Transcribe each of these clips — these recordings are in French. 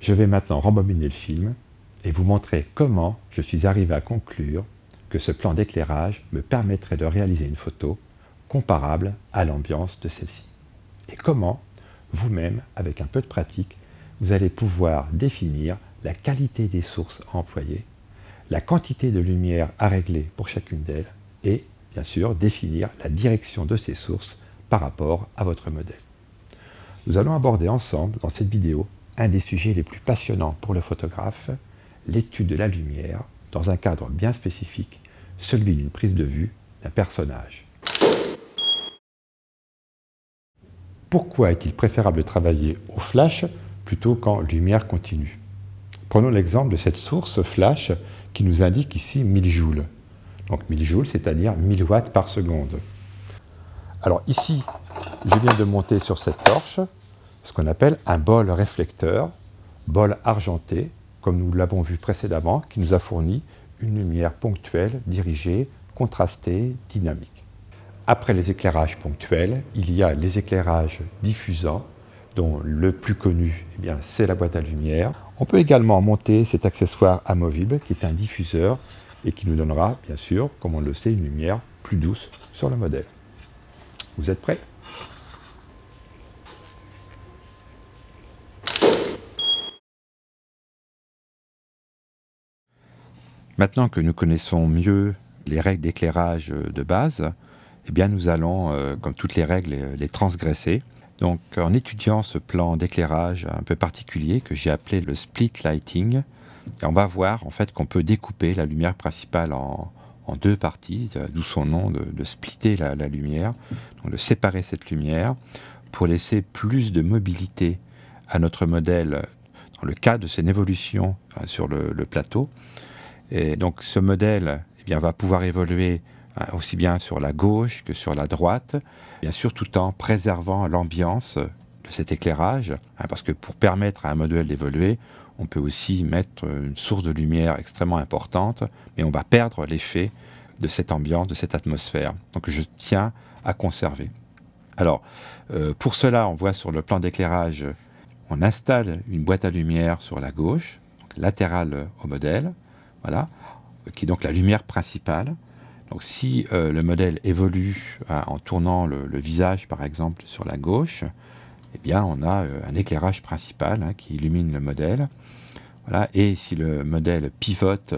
Je vais maintenant rembobiner le film et vous montrer comment je suis arrivé à conclure que ce plan d'éclairage me permettrait de réaliser une photo comparable à l'ambiance de celle-ci. Et comment, vous-même, avec un peu de pratique, vous allez pouvoir définir la qualité des sources à employer, la quantité de lumière à régler pour chacune d'elles et, bien sûr, définir la direction de ces sources par rapport à votre modèle. Nous allons aborder ensemble, dans cette vidéo, un des sujets les plus passionnants pour le photographe, l'étude de la lumière dans un cadre bien spécifique, celui d'une prise de vue d'un personnage. Pourquoi est-il préférable de travailler au flash plutôt qu'en lumière continue? Prenons l'exemple de cette source flash qui nous indique ici 1000 joules. Donc 1000 joules, c'est-à-dire 1000 watts par seconde. Alors ici, je viens de monter sur cette torche ce qu'on appelle un bol réflecteur, bol argenté, comme nous l'avons vu précédemment, qui nous a fourni une lumière ponctuelle, dirigée, contrastée, dynamique. Après les éclairages ponctuels, il y a les éclairages diffusants, dont le plus connu, c'est la boîte à lumière. On peut également monter cet accessoire amovible, qui est un diffuseur, et qui nous donnera, bien sûr, comme on le sait, une lumière plus douce sur le modèle. Vous êtes prêts ? Maintenant que nous connaissons mieux les règles d'éclairage de base, nous allons, comme toutes les règles, les transgresser. Donc, en étudiant ce plan d'éclairage un peu particulier que j'ai appelé le split lighting, on va voir en fait qu'on peut découper la lumière principale en deux parties, d'où son nom de splitter la lumière, donc de séparer cette lumière pour laisser plus de mobilité à notre modèle dans le cas de son évolution sur le plateau. Et donc ce modèle va pouvoir évoluer aussi bien sur la gauche que sur la droite, bien sûr tout en préservant l'ambiance de cet éclairage, parce que pour permettre à un modèle d'évoluer, on peut aussi mettre une source de lumière extrêmement importante, mais on va perdre l'effet de cette ambiance, de cette atmosphère. Donc je tiens à conserver. Alors, pour cela, on voit sur le plan d'éclairage, on installe une boîte à lumière sur la gauche, donc latérale au modèle, voilà, qui est donc la lumière principale. Donc si le modèle évolue en tournant le visage, par exemple, sur la gauche, on a un éclairage principal qui illumine le modèle. Voilà. Et si le modèle pivote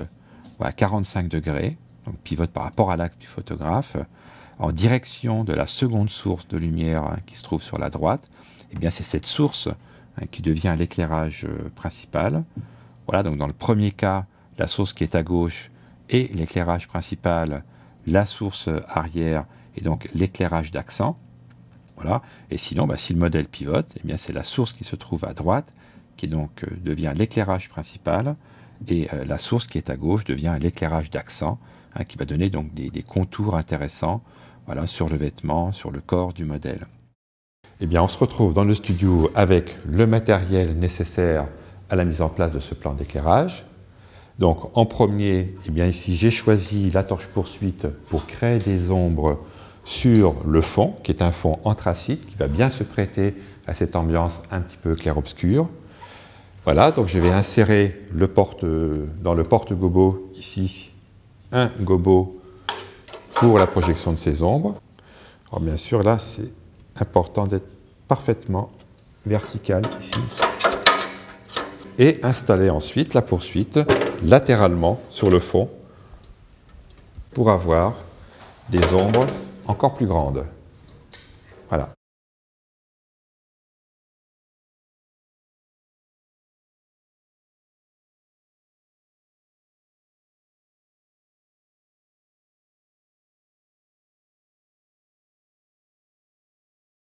à 45 degrés, donc pivote par rapport à l'axe du photographe, en direction de la seconde source de lumière qui se trouve sur la droite, c'est cette source qui devient l'éclairage principal. Voilà, donc dans le premier cas, la source qui est à gauche et l'éclairage principal, la source arrière et donc l'éclairage d'accent. Voilà. Et sinon, si le modèle pivote, c'est la source qui se trouve à droite qui donc devient l'éclairage principal et la source qui est à gauche devient l'éclairage d'accent qui va donner donc des contours intéressants, voilà, sur le vêtement, sur le corps du modèle. On se retrouve dans le studio avec le matériel nécessaire à la mise en place de ce plan d'éclairage. Donc en premier, ici j'ai choisi la torche poursuite pour créer des ombres sur le fond, qui est un fond anthracite, qui va bien se prêter à cette ambiance un petit peu clair-obscur. Voilà, donc je vais insérer dans le porte-gobo, ici, un gobo pour la projection de ces ombres. Alors bien sûr, là, c'est important d'être parfaitement vertical ici. Et installer ensuite la poursuite latéralement sur le fond pour avoir des ombres encore plus grandes. Voilà.